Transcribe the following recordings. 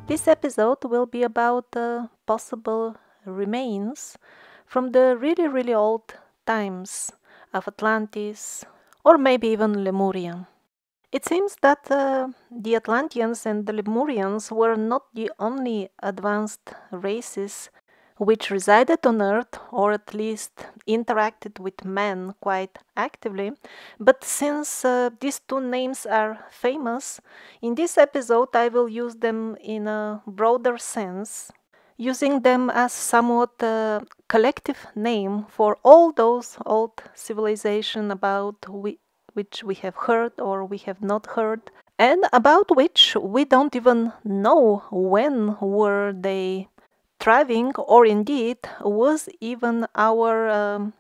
This episode will be about possible remains from the really old times of Atlantis or maybe even Lemuria. It seems that the Atlanteans and the Lemurians were not the only advanced races which resided on Earth or at least interacted with man quite actively. But since these two names are famous, in this episode I will use them in a broader sense, using them as somewhat a collective name for all those old civilizations about which we have heard or we have not heard, and about which we don't even know when were they thriving, or indeed was even our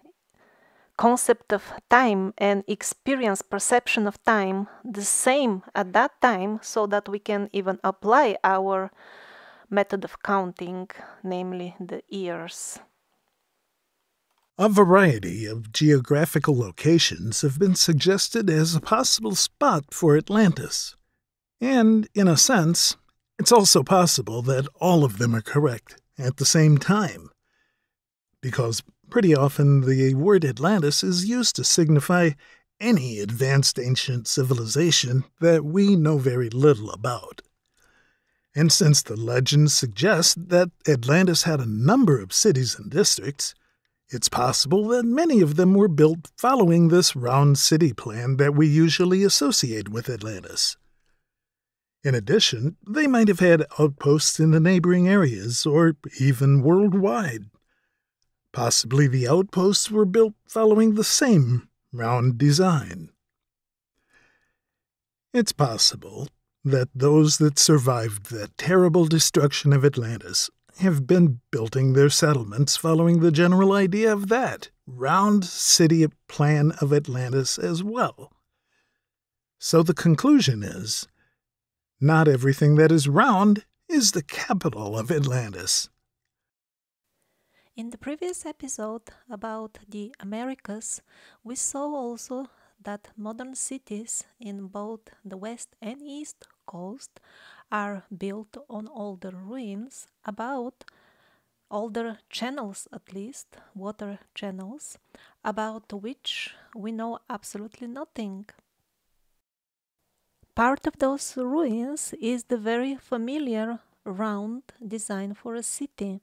concept of time and experience perception of time the same at that time, so that we can even apply our method of counting, namely the years. A variety of geographical locations have been suggested as a possible spot for Atlantis. And, in a sense, it's also possible that all of them are correct at the same time. Because pretty often the word Atlantis is used to signify any advanced ancient civilization that we know very little about. And since the legends suggest that Atlantis had a number of cities and districts, it's possible that many of them were built following this round city plan that we usually associate with Atlantis. In addition, they might have had outposts in the neighboring areas, or even worldwide. Possibly the outposts were built following the same round design. It's possible that those that survived the terrible destruction of Atlantis have been building their settlements following the general idea of that round city plan of Atlantis as well. So the conclusion is, not everything that is round is the capital of Atlantis. In the previous episode about the Americas, we saw also that modern cities in both the west and east coast are built on older ruins, about older channels, at least water channels, about which we know absolutely nothing. Part of those ruins is the very familiar round design for a city.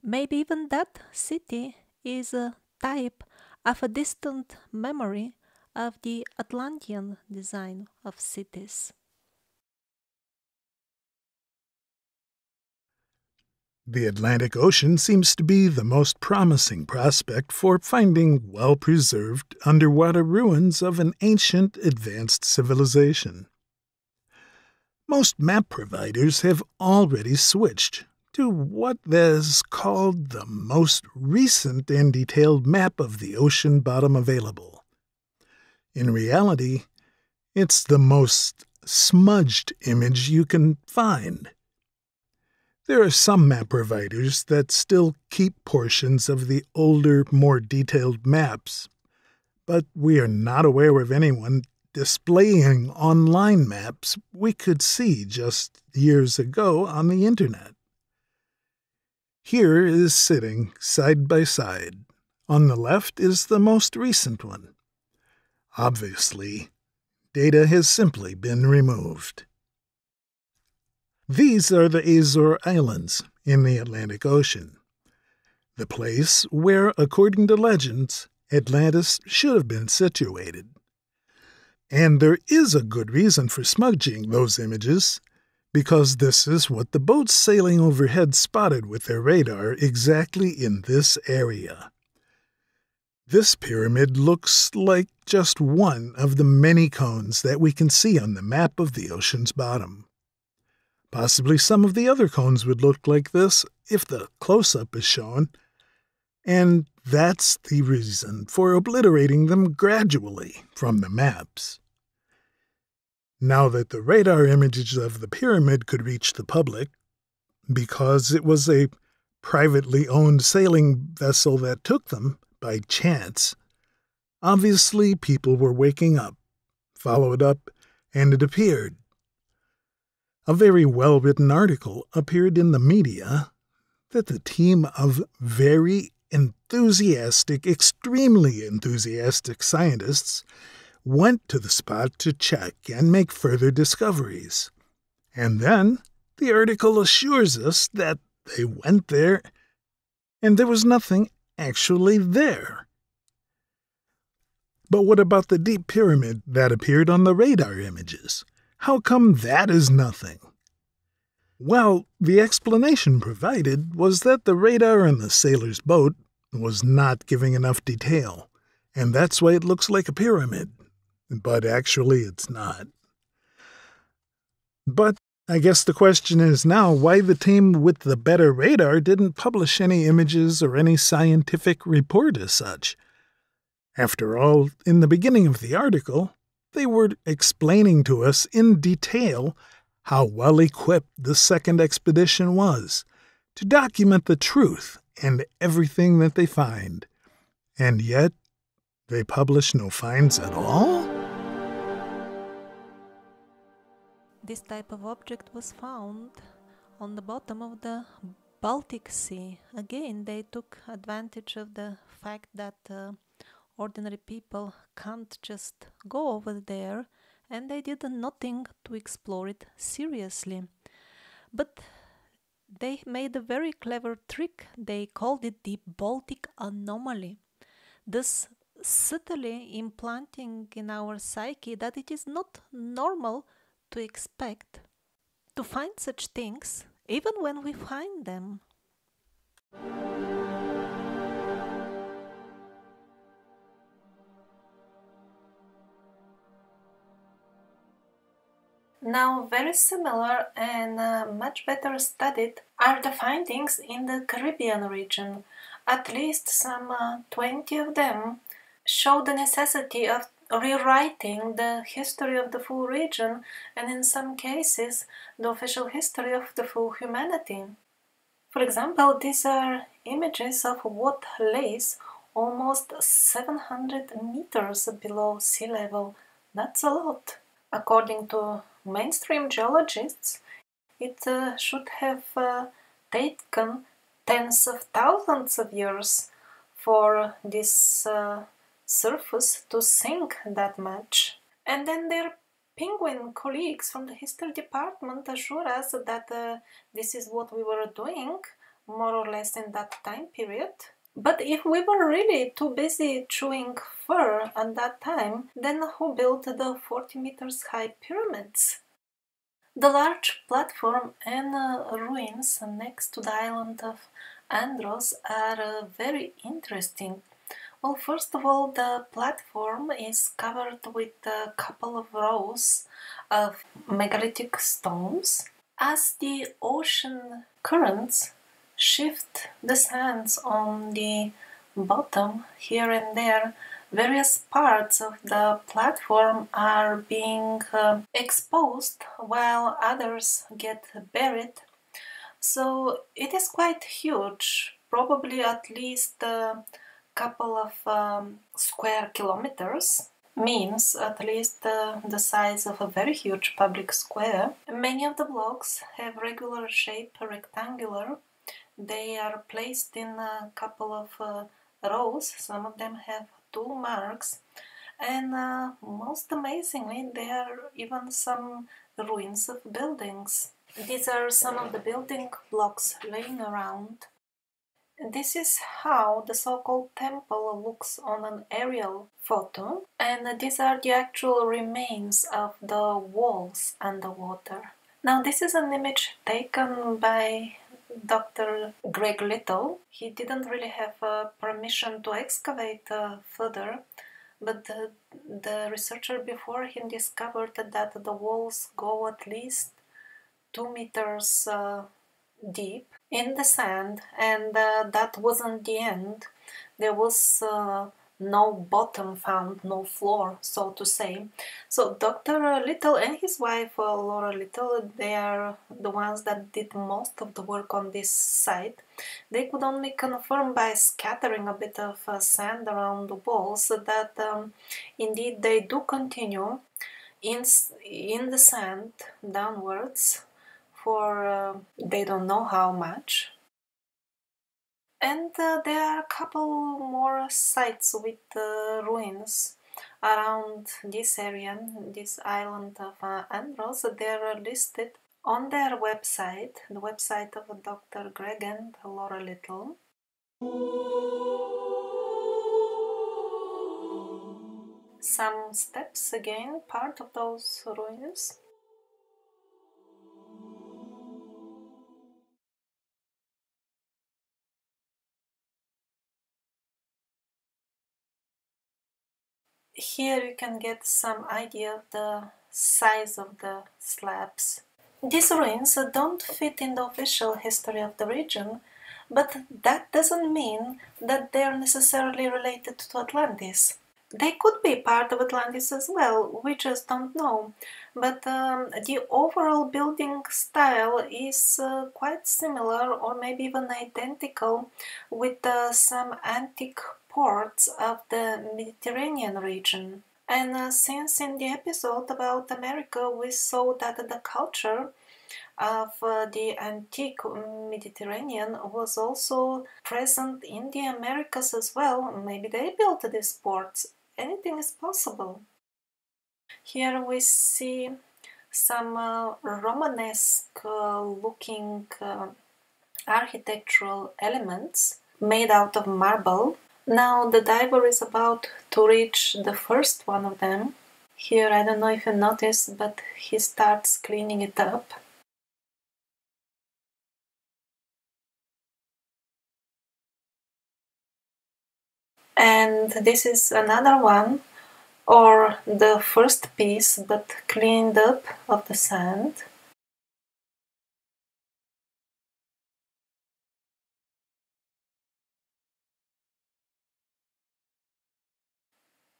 Maybe even that city is a type of a distant memory of the Atlantean design of cities. The Atlantic Ocean seems to be the most promising prospect for finding well-preserved underwater ruins of an ancient advanced civilization. Most map providers have already switched to what is called the most recent and detailed map of the ocean bottom available. In reality, it's the most smudged image you can find. There are some map providers that still keep portions of the older, more detailed maps, but we are not aware of anyone displaying online maps we could see just years ago on the internet. Here is sitting side by side. On the left is the most recent one. Obviously, data has simply been removed. These are the Azore Islands in the Atlantic Ocean, the place where, according to legends, Atlantis should have been situated. And there is a good reason for smudging those images, because this is what the boats sailing overhead spotted with their radar exactly in this area. This pyramid looks like just one of the many cones that we can see on the map of the ocean's bottom. Possibly some of the other cones would look like this if the close-up is shown, and that's the reason for obliterating them gradually from the maps. Now that the radar images of the pyramid could reach the public, because it was a privately owned sailing vessel that took them by chance, obviously people were waking up, followed up, and it appeared. A very well-written article appeared in the media that the team of very enthusiastic, extremely enthusiastic scientists went to the spot to check and make further discoveries. And then the article assures us that they went there and there was nothing actually there. But what about the deep pyramid that appeared on the radar images? How come that is nothing? Well, the explanation provided was that the radar on the sailor's boat was not giving enough detail, and that's why it looks like a pyramid. But actually it's not. But I guess the question is now why the team with the better radar didn't publish any images or any scientific report as such. After all, in the beginning of the article, they were explaining to us in detail how well equipped the second expedition was to document the truth and everything that they find. And yet, they publish no finds at all? This type of object was found on the bottom of the Baltic Sea. Again, they took advantage of the fact that ordinary people can't just go over there, and they did nothing to explore it seriously. But they made a very clever trick. They called it the Baltic anomaly, thus subtly implanting in our psyche that it is not normal to expect to find such things, even when we find them. Now, very similar and much better studied are the findings in the Caribbean region. At least some 20 of them show the necessity of rewriting the history of the full region, and in some cases the official history of the full humanity. For example, these are images of what lays almost 700 meters below sea level. That's a lot. According to mainstream geologists, it should have taken tens of thousands of years for this surface to sink that much. And then their penguin colleagues from the history department assure us that this is what we were doing, more or less in that time period. But if we were really too busy chewing fur at that time, then who built the 40 meters high pyramids? The large platform and ruins next to the island of Andros are very interesting. Well, first of all, the platform is covered with a couple of rows of megalithic stones. As the ocean currents shift the sands on the bottom here and there, various parts of the platform are being exposed while others get buried. So it is quite huge, probably at least couple of square kilometers, means at least the size of a very huge public square. Many of the blocks have regular shape, rectangular. They are placed in a couple of rows. Some of them have tool marks, and most amazingly, there are even some ruins of buildings. These are some of the building blocks laying around. This is how the so-called temple looks on an aerial photo, and these are the actual remains of the walls underwater. Now, this is an image taken by Dr. Greg Little. He didn't really have permission to excavate further, but the researcher before him discovered that the walls go at least 2 meters deep in the sand, and that wasn't the end. There was no bottom found, no floor, so to say. So Dr. Little and his wife Laura Little, they are the ones that did most of the work on this site. They could only confirm by scattering a bit of sand around the walls that indeed they do continue in the sand downwards for they don't know how much. And there are a couple more sites with ruins around this area, this island of Andros. They're listed on their website, the website of Dr. Greg and Laura Little. Some steps again, part of those ruins. Here you can get some idea of the size of the slabs. These ruins don't fit in the official history of the region, but that doesn't mean that they're necessarily related to Atlantis. They could be part of Atlantis as well, we just don't know. But the overall building style is quite similar, or maybe even identical, with some antique ports of the Mediterranean region. And since in the episode about America we saw that the culture of the antique Mediterranean was also present in the Americas as well, maybe they built these ports. Anything is possible. Here we see some Romanesque looking architectural elements made out of marble. Now the diver is about to reach the first one of them. Here, I don't know if you noticed, but he starts cleaning it up. And this is another one, or the first piece, but cleaned up of the sand.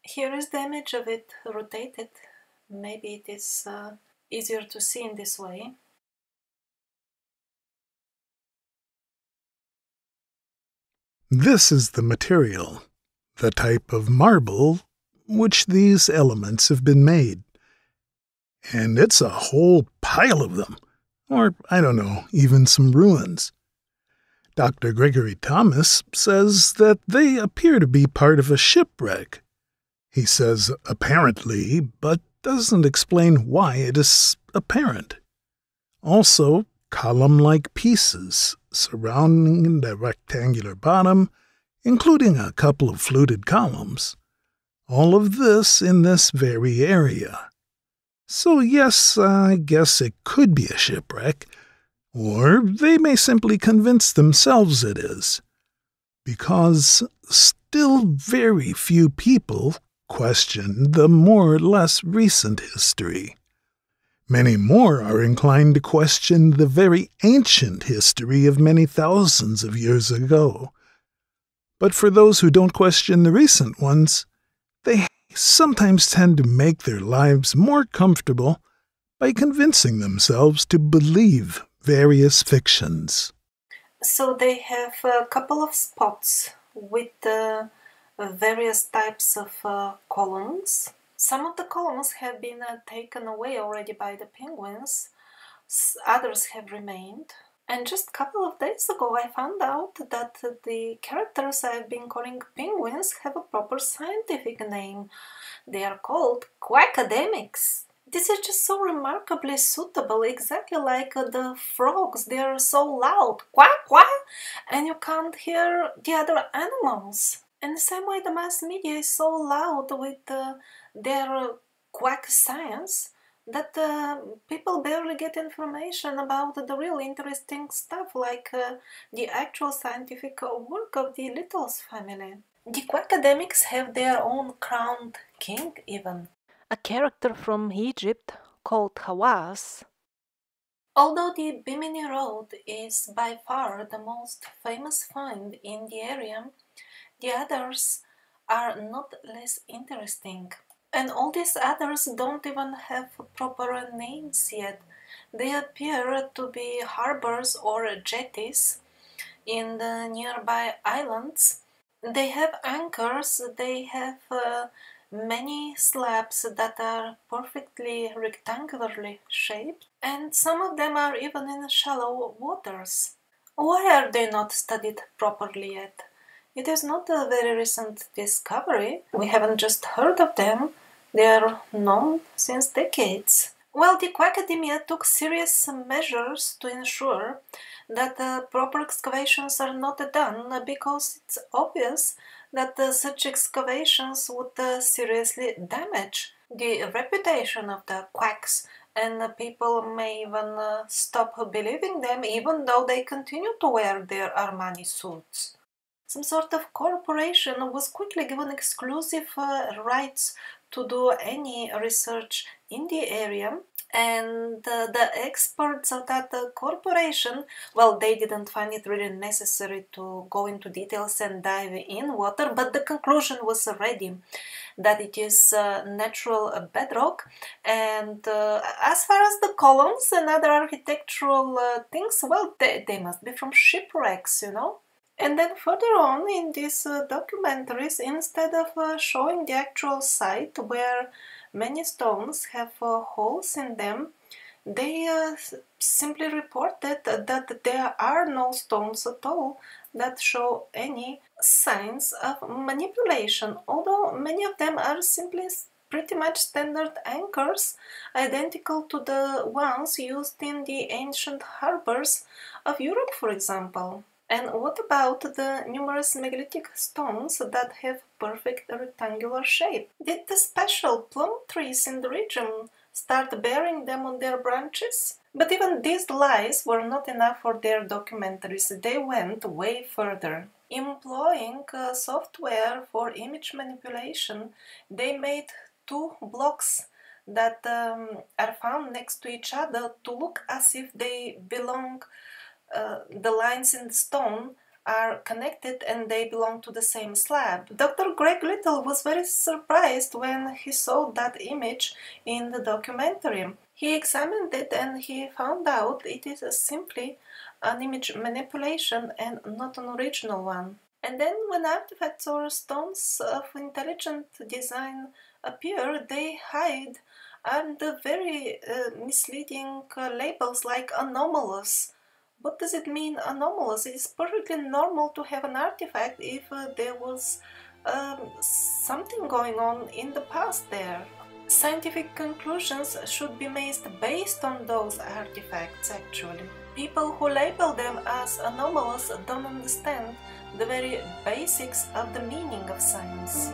Here is the image of it rotated. Maybe it is easier to see in this way. This is the material, the type of marble which these elements have been made. And it's a whole pile of them, or I don't know, even some ruins. Dr. Gregory Thomas says that they appear to be part of a shipwreck. He says apparently, but doesn't explain why it is apparent. Also, column-like pieces surrounding the rectangular bottom, including a couple of fluted columns. All of this in this very area. So yes, I guess it could be a shipwreck, or they may simply convince themselves it is, because still very few people question the more or less recent history. Many more are inclined to question the very ancient history of many thousands of years ago. But for those who don't question the recent ones, they sometimes tend to make their lives more comfortable by convincing themselves to believe various fictions. So they have a couple of spots with various types of columns. Some of the columns have been taken away already by the penguins, others have remained. And just a couple of days ago I found out that the characters I've been calling penguins have a proper scientific name. They are called quackademics. This is just so remarkably suitable, exactly like the frogs. They are so loud, quack quack, and you can't hear the other animals. And the same way the mass media is so loud with their quack science that people barely get information about the real interesting stuff, like the actual scientific work of the Littles family. The quackademics have their own crowned king even. A character from Egypt called Hawass. Although the Bimini Road is by far the most famous find in the area, the others are not less interesting. And all these others don't even have proper names yet. They appear to be harbors or jetties in the nearby islands. They have anchors, they have many slabs that are perfectly rectangularly shaped, and some of them are even in shallow waters. Why are they not studied properly yet? It is not a very recent discovery. We haven't just heard of them. They are known since decades. Well, the academia took serious measures to ensure that proper excavations are not done, because it's obvious that such excavations would seriously damage the reputation of the quacks, and people may even stop believing them, even though they continue to wear their Armani suits. Some sort of corporation was quickly given exclusive rights to do any research in the area, and the experts of that corporation, well, they didn't find it really necessary to go into details and dive in water, but the conclusion was already that it is natural bedrock. And as far as the columns and other architectural things, well, they must be from shipwrecks, you know. And then further on in these documentaries, instead of showing the actual site where many stones have holes in them, they simply reported that there are no stones at all that show any signs of manipulation, although many of them are simply pretty much standard anchors, identical to the ones used in the ancient harbors of Europe, for example. And what about the numerous megalithic stones that have perfect rectangular shape? Did the special plum trees in the region start bearing them on their branches? But even these lies were not enough for their documentaries. They went way further. Employing software for image manipulation, they made two blocks that are found next to each other to look as if they belong. The lines in the stone are connected and they belong to the same slab. Dr. Greg Little was very surprised when he saw that image in the documentary. He examined it and he found out it is simply an image manipulation and not an original one. And then when artifacts or stones of intelligent design appear, they hide under very misleading labels like anomalous. What does it mean, anomalous? It is perfectly normal to have an artifact if there was something going on in the past there. Scientific conclusions should be made based on those artifacts, actually. People who label them as anomalous don't understand the very basics of the meaning of science.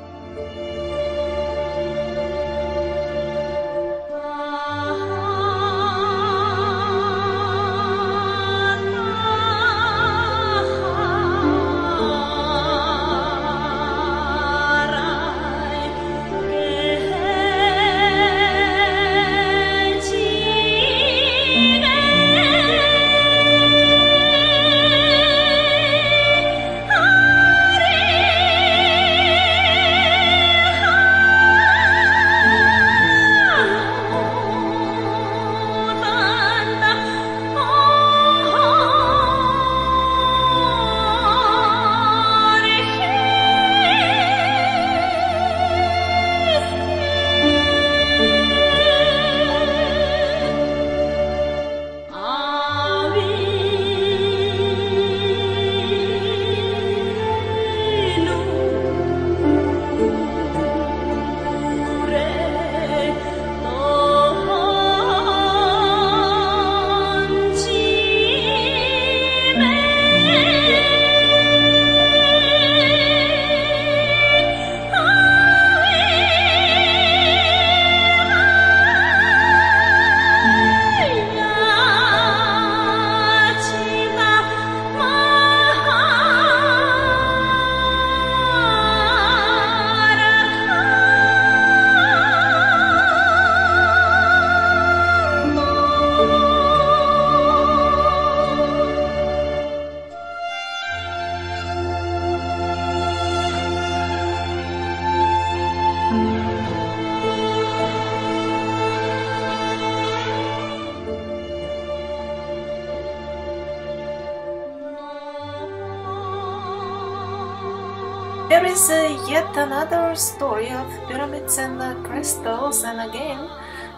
is yet another story of pyramids and crystals, and again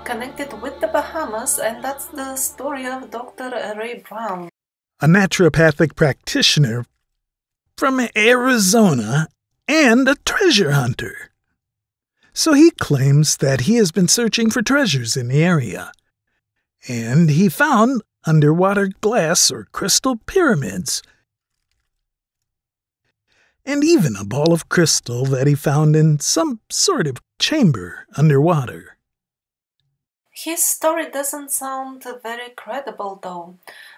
connected with the Bahamas, and that's the story of Dr. Ray Brown, a naturopathic practitioner from Arizona and a treasure hunter. So he claims that he has been searching for treasures in the area, and he found underwater glass or crystal pyramids, and even a ball of crystal that he found in some sort of chamber underwater. His story doesn't sound very credible though.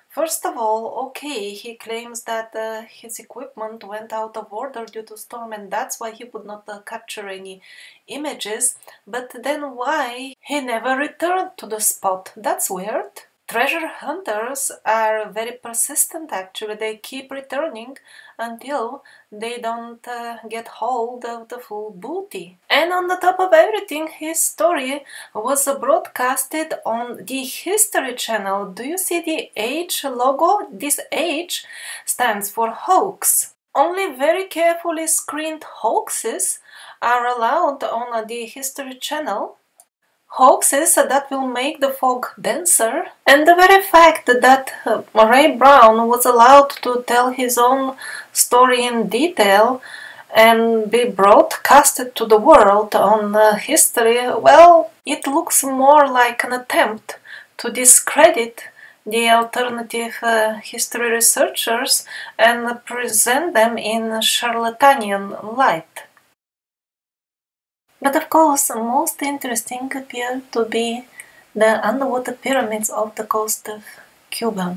First of all, okay, he claims that his equipment went out of order due to storm and that's why he could not capture any images, but then why he never returned to the spot? That's weird. Treasure hunters are very persistent actually, they keep returning until they don't get hold of the full booty. And on the top of everything, his story was broadcasted on the History Channel. Do you see the H logo? This H stands for hoax. Only very carefully screened hoaxes are allowed on the History Channel. Hoaxes that will make the fog denser, and the very fact that Ray Brown was allowed to tell his own story in detail and be broadcasted to the world on history, well, it looks more like an attempt to discredit the alternative history researchers and present them in charlatanian light. But of course, most interesting appear to be the underwater pyramids off the coast of Cuba.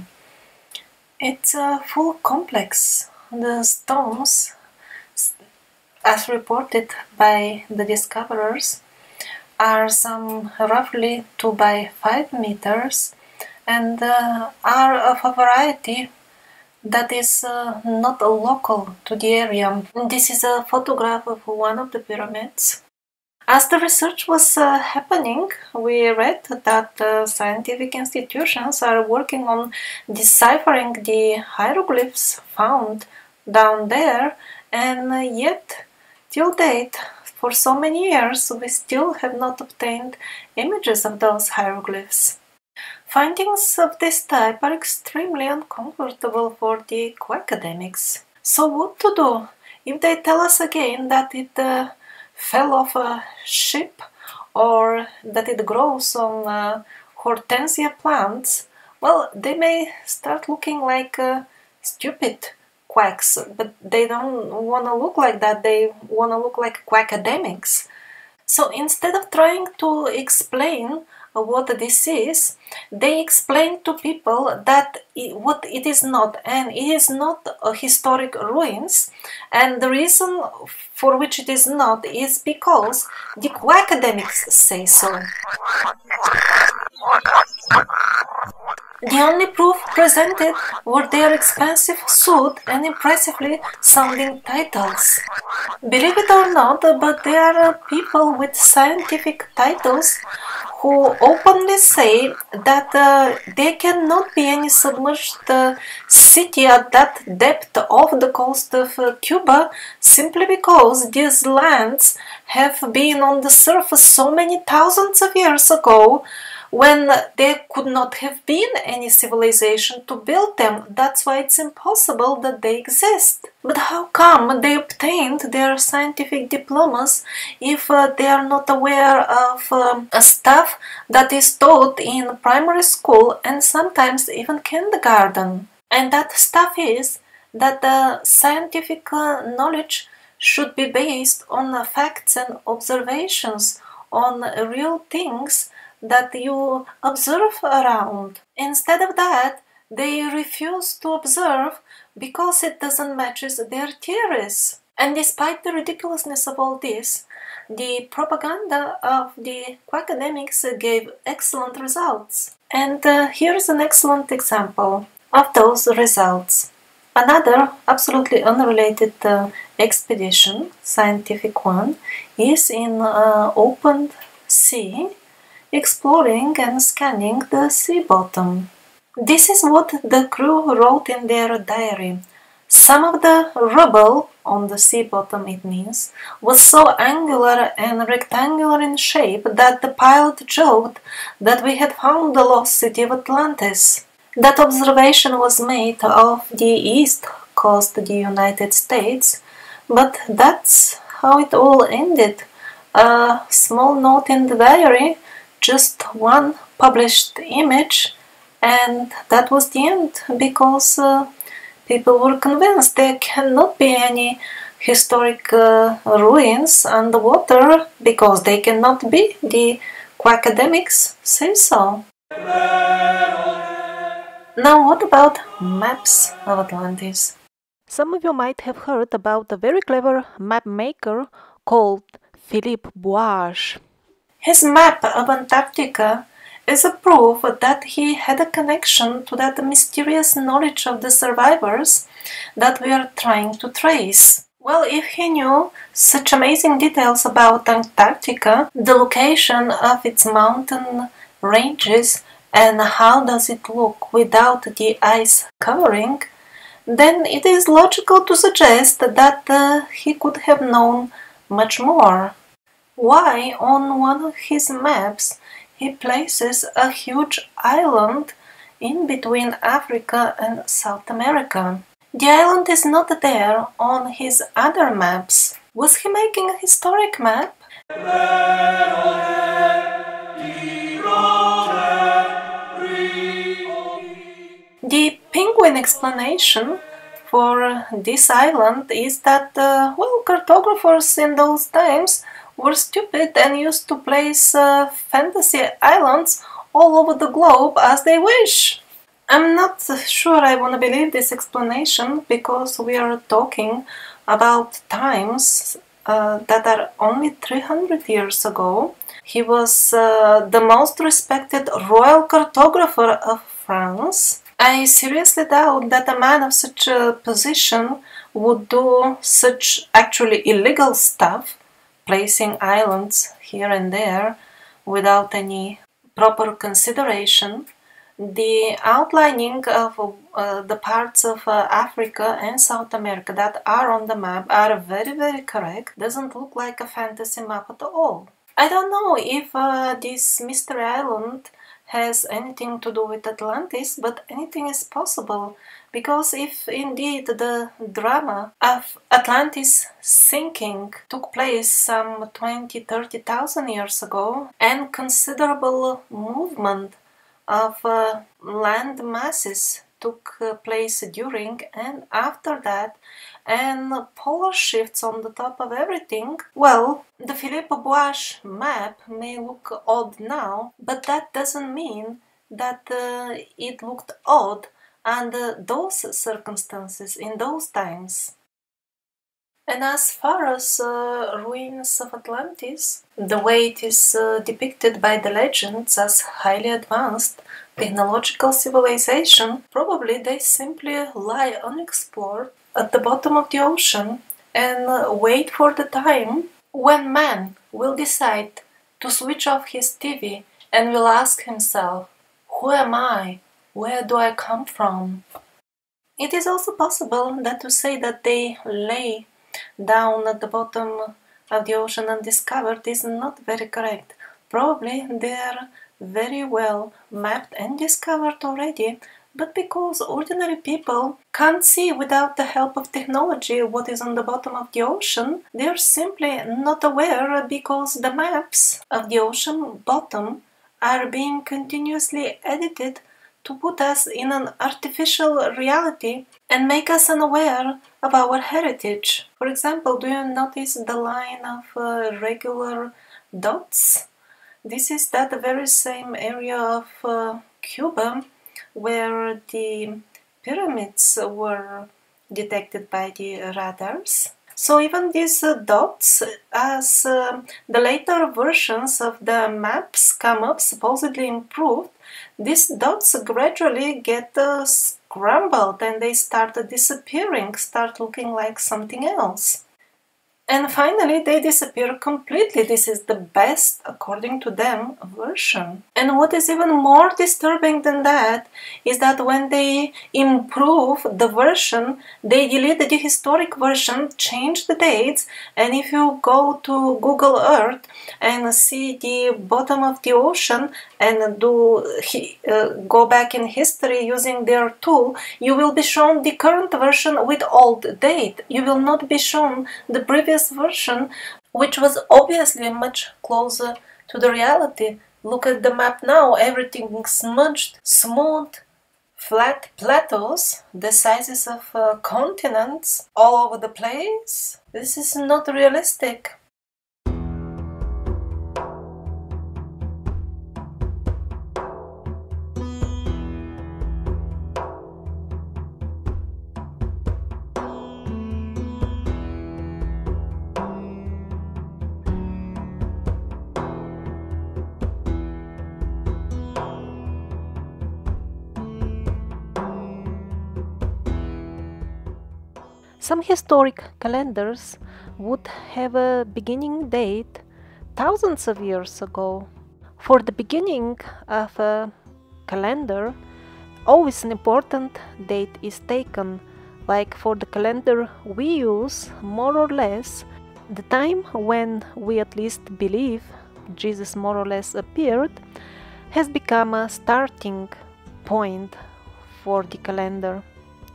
It's a full complex. The stones, as reported by the discoverers, are some roughly 2 by 5 meters and are of a variety that is not local to the area. This is a photograph of one of the pyramids. As the research was happening, we read that scientific institutions are working on deciphering the hieroglyphs found down there, and yet, till date, for so many years, we still have not obtained images of those hieroglyphs. Findings of this type are extremely uncomfortable for the academics. So what to do if they tell us again that it fell off a ship or that it grows on hortensia plants? Well, they may start looking like stupid quacks, but they don't want to look like that, they want to look like quackademics. So instead of trying to explain what this is, they explain to people that what it is not, and it is not historic ruins, and the reason for which it is not is because the quackademics say so. The only proof presented were their expensive suit and impressively sounding titles. Believe it or not, but there are people with scientific titles who openly say that there cannot be any submerged city at that depth off the coast of Cuba, simply because these lands have been on the surface so many thousands of years ago, when there could not have been any civilization to build them. That's why it's impossible that they exist. But how come they obtained their scientific diplomas if they are not aware of stuff that is taught in primary school and sometimes even kindergarten? And that stuff is that the scientific knowledge should be based on facts and observations, on real things that you observe around. Instead of that, they refuse to observe because it doesn't match their theories. And despite the ridiculousness of all this, the propaganda of the academics gave excellent results. And here's an excellent example of those results. Another absolutely unrelated expedition, scientific one, is in open sea, exploring and scanning the sea bottom. This is what the crew wrote in their diary. Some of the rubble on the sea bottom, it means, was so angular and rectangular in shape that the pilot joked that we had found the lost city of Atlantis. That observation was made off the east coast of the United States, but that's how it all ended. A small note in the diary, just one published image, and that was the end, because people were convinced there cannot be any historic ruins underwater, because they cannot be. The academics say so. Now what about maps of Atlantis? Some of you might have heard about a very clever map maker called Philippe Boage. His map of Antarctica is a proof that he had a connection to that mysterious knowledge of the survivors that we are trying to trace. Well, if he knew such amazing details about Antarctica, the location of its mountain ranges, and how does it look without the ice covering, then it is logical to suggest that he could have known much more. Why, on one of his maps, he places a huge island in between Africa and South America? The island is not there on his other maps. Was he making a historic map? The penguin explanation for this island is that, well, cartographers in those times were stupid and used to place fantasy islands all over the globe as they wish. I'm not sure I want to believe this explanation, because we are talking about times that are only 300 years ago. He was the most respected royal cartographer of France. I seriously doubt that a man of such a position would do such actually illegal stuff, placing islands here and there without any proper consideration. The outlining of the parts of Africa and South America that are on the map are very, very correct. Doesn't look like a fantasy map at all. I don't know if this mystery island has anything to do with Atlantis, but anything is possible, because if indeed the drama of Atlantis sinking took place some 20-30,000 years ago, and considerable movement of land masses took place during and after that, and polar shifts on the top of everything, well, the Philippe Boage map may look odd now, but that doesn't mean that it looked odd under those circumstances in those times. And as far as ruins of Atlantis, the way it is depicted by the legends as highly advanced technological civilization, probably they simply lie unexplored at the bottom of the ocean and wait for the time when man will decide to switch off his TV and will ask himself, who am I? Where do I come from? It is also possible that to say that they lay down at the bottom of the ocean undiscovered is not very correct. Probably they are very well mapped and discovered already, but because ordinary people can't see without the help of technology what is on the bottom of the ocean, they are simply not aware, because the maps of the ocean bottom are being continuously edited to put us in an artificial reality and make us unaware of our heritage. For example, do you notice the line of regular dots? This is that very same area of Cuba where the pyramids were detected by the radars. So even these dots, as the later versions of the maps come up, supposedly improved, these dots gradually get scrambled and they start disappearing, start looking like something else. And finally, they disappear completely. This is the best, according to them, version. And what is even more disturbing than that is that when they improve the version, they delete the historic version, change the dates, and if you go to Google Earth and see the bottom of the ocean and go back in history using their tool, you will be shown the current version with old date. You will not be shown the previous version, which was obviously much closer to the reality. Look at the map now, everything smudged, smooth, flat plateaus, the sizes of continents all over the place. This is not realistic. Some historic calendars would have a beginning date thousands of years ago. For the beginning of a calendar, always an important date is taken. Like for the calendar we use, more or less, the time when we at least believe Jesus more or less appeared has become a starting point for the calendar.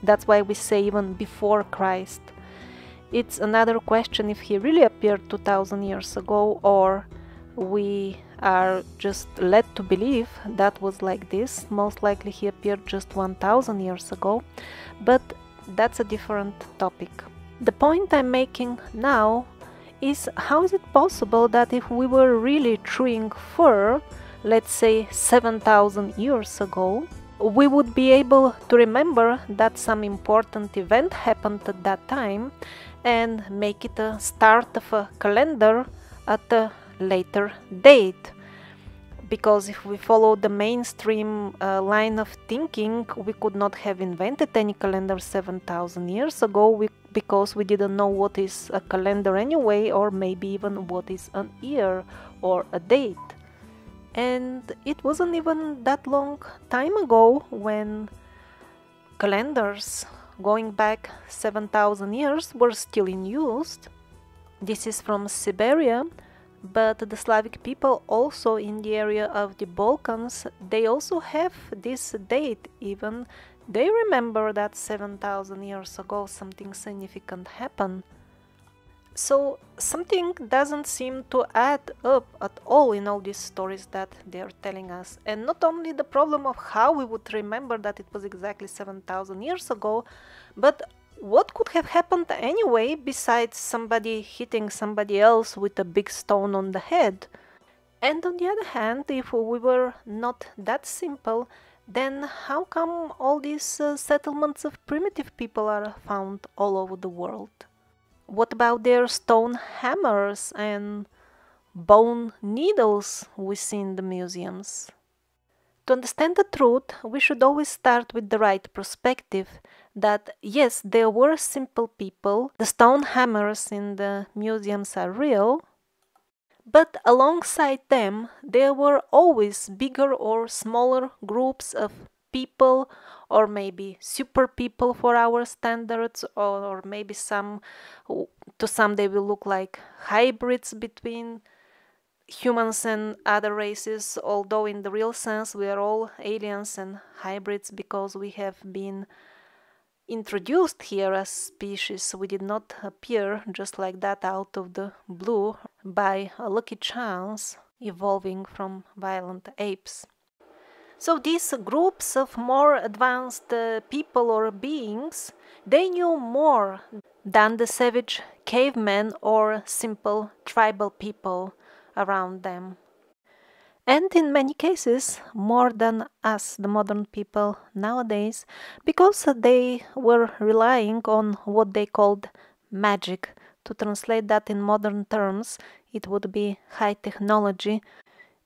That's why we say even before Christ. It's another question if he really appeared 2000 years ago, or we are just led to believe that was like this. Most likely he appeared just 1000 years ago, but that's a different topic. The point I'm making now is, how is it possible that if we were really chewing fur, let's say 7000 years ago, we would be able to remember that some important event happened at that time and make it a start of a calendar at a later date? Because if we follow the mainstream line of thinking, we could not have invented any calendar 7000 years ago because we didn't know what is a calendar anyway, or maybe even what is an year or a date. And it wasn't even that long time ago when calendars going back 7000 years were still in use. This is from Siberia, but the Slavic people also in the area of the Balkans, they also have this date. Even they remember that 7000 years ago something significant happened. So something doesn't seem to add up at all in all these stories that they are telling us. And not only the problem of how we would remember that it was exactly 7000 years ago, but what could have happened anyway besides somebody hitting somebody else with a big stone on the head? And on the other hand, if we were not that simple, then how come all these settlements of primitive people are found all over the world? What about their stone hammers and bone needles we see in the museums? To understand the truth, we should always start with the right perspective, that yes, there were simple people, the stone hammers in the museums are real, but alongside them there were always bigger or smaller groups of people, or maybe super people for our standards, or maybe to some they will look like hybrids between humans and other races, although in the real sense we are all aliens and hybrids because we have been introduced here as species. We did not appear just like that out of the blue by a lucky chance, evolving from violent apes. So these groups of more advanced people or beings, they knew more than the savage cavemen or simple tribal people around them. And in many cases, more than us, the modern people nowadays, because they were relying on what they called magic. To translate that in modern terms, it would be high technology,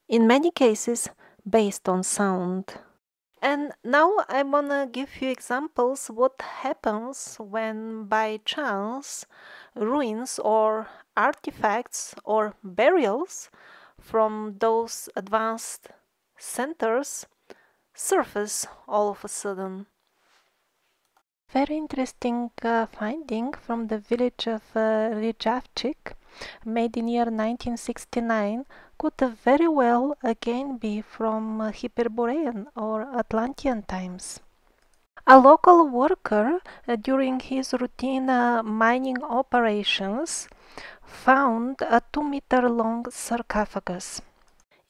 in many cases based on sound. And now I wanna give you examples what happens when by chance ruins or artifacts or burials from those advanced centers surface all of a sudden. Very interesting finding from the village of Rijavčík, made in year 1969, could very well again be from Hyperborean or Atlantean times. A local worker during his routine mining operations found a 2-meter long sarcophagus.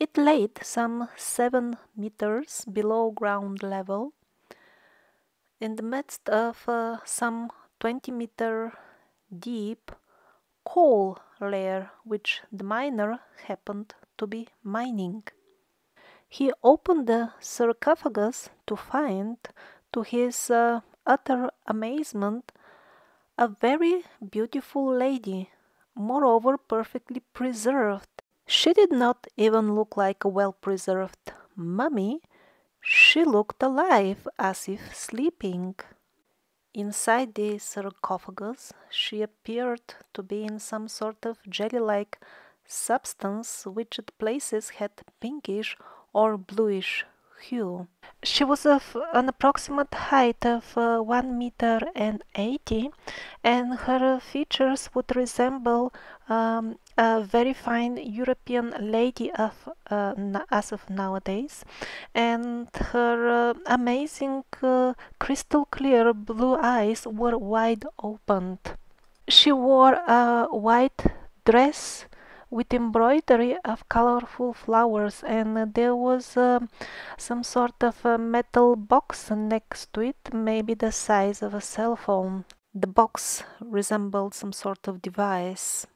It laid some 7 meters below ground level in the midst of some 20-meter deep coal layer which the miner happened to be mining. He opened the sarcophagus to find, to his utter amazement, a very beautiful lady, moreover perfectly preserved. She did not even look like a well-preserved mummy. She looked alive, as if sleeping. Inside the sarcophagus, she appeared to be in some sort of jelly-like substance, which at places had pinkish or bluish hue. She was of an approximate height of 1 meter and 80, and her features would resemble a very fine European lady of as of nowadays, and her amazing crystal clear blue eyes were wide opened. She wore a white dress with embroidery of colorful flowers, and there was some sort of a metal box next to it, maybe the size of a cell phone. The box resembled some sort of device.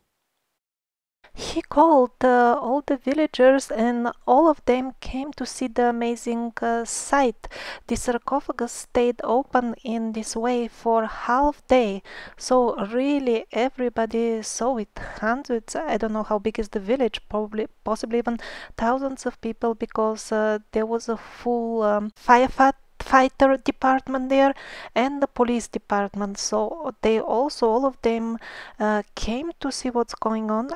He called all the villagers, and all of them came to see the amazing sight. The sarcophagus stayed open in this way for half day, so really everybody saw it. Hundreds, I don't know how big is the village, probably, possibly even thousands of people, because there was a full fighter department there and the police department, so they also, all of them came to see what's going on.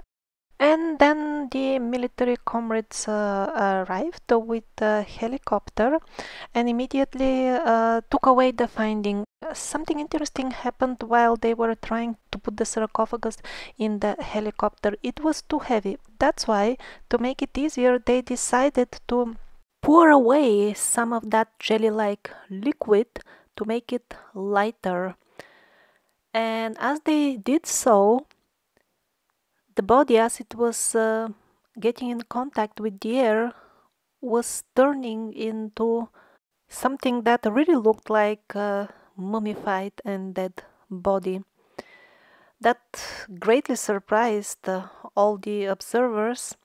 And then the military comrades arrived with a helicopter and immediately took away the finding. Something interesting happened while they were trying to put the sarcophagus in the helicopter. It was too heavy. That's why, to make it easier, they decided to pour away some of that jelly-like liquid to make it lighter. And as they did so, the body, as it was getting in contact with the air, was turning into something that really looked like a mummified and dead body. That greatly surprised all the observers,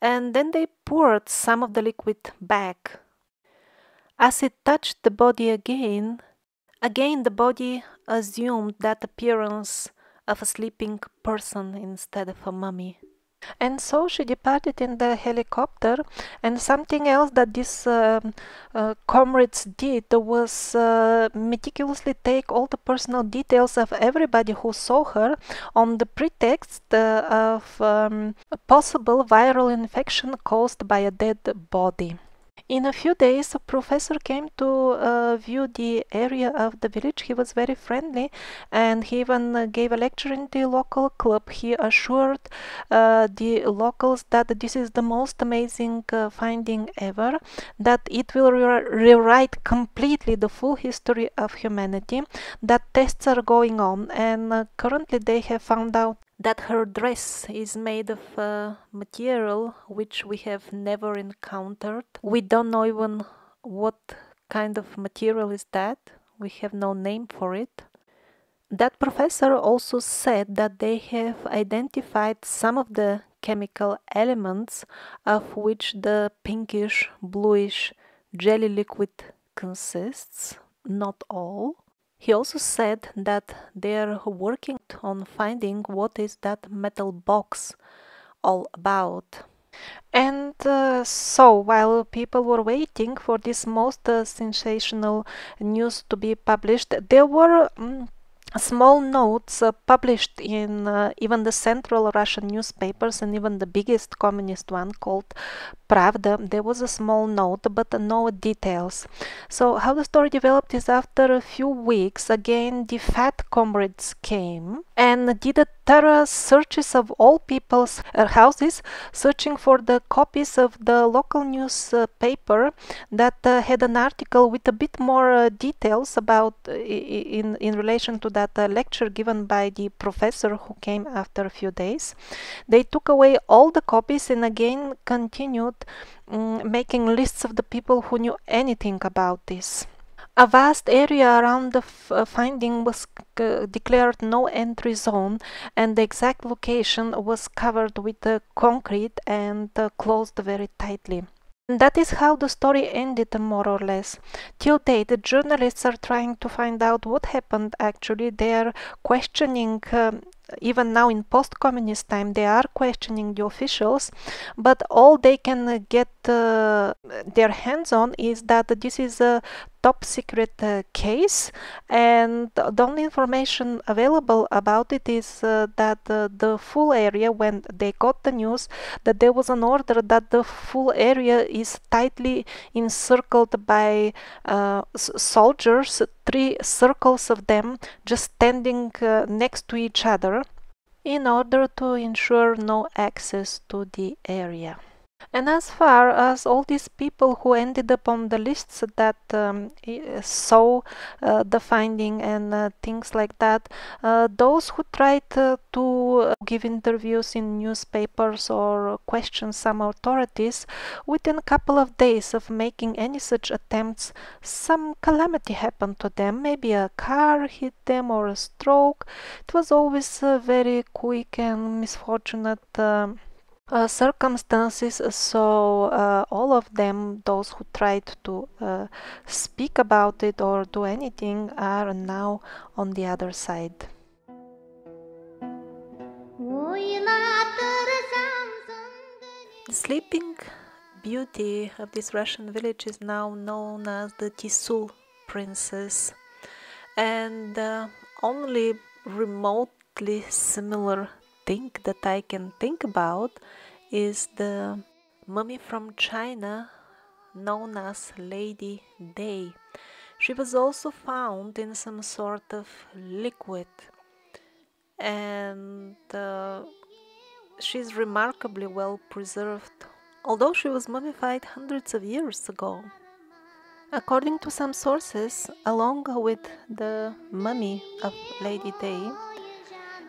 and then they poured some of the liquid back. As it touched the body again the body assumed that appearance of a sleeping person instead of a mummy. And so she departed in the helicopter, and something else that these comrades did was meticulously take all the personal details of everybody who saw her on the pretext of a possible viral infection caused by a dead body. In a few days, a professor came to view the area of the village. He was very friendly, and he even gave a lecture in the local club. He assured the locals that this is the most amazing finding ever, that it will rewrite completely the full history of humanity, that tests are going on, and currently they have found out that her dress is made of material which we have never encountered. We don't know even what kind of material is that. We have no name for it. That professor also said that they have identified some of the chemical elements of which the pinkish, bluish jelly liquid consists, not all. He also said that they are working on finding what is that metal box all about. And so, while people were waiting for this most sensational news to be published, there were small notes published in even the central Russian newspapers, and even the biggest communist one called Pravda. There was a small note, but no details. So how the story developed is, after a few weeks, again the fat comrades came and did a thorough searches of all people's houses, searching for the copies of the local newspaper that had an article with a bit more details about in relation to that lecture given by the professor who came after a few days. They took away all the copies and again continued making lists of the people who knew anything about this. A vast area around the finding was declared no entry zone, and the exact location was covered with concrete and closed very tightly. And that is how the story ended, more or less. Till date, the journalists are trying to find out what happened actually. They are questioning, even now in post-communist time, they are questioning the officials, but all they can get their hands on is that this is a top secret case, and the only information available about it is that the full area, when they got the news that there was an order that the full area is tightly encircled by soldiers, 3 circles of them just standing next to each other in order to ensure no access to the area. And as far as all these people who ended up on the lists that saw the finding and things like that, those who tried to give interviews in newspapers or question some authorities, within a couple of days of making any such attempts, some calamity happened to them. Maybe a car hit them or a stroke. It was always very quick and misfortunate circumstances, so all of them, those who tried to speak about it or do anything, are now on the other side. The sleeping beauty of this Russian village is now known as the ČASÜ princess, and only remotely similar thing that I can think about is the mummy from China known as Lady Day. She was also found in some sort of liquid, and she's remarkably well preserved, although she was mummified hundreds of years ago. According to some sources, along with the mummy of Lady Day,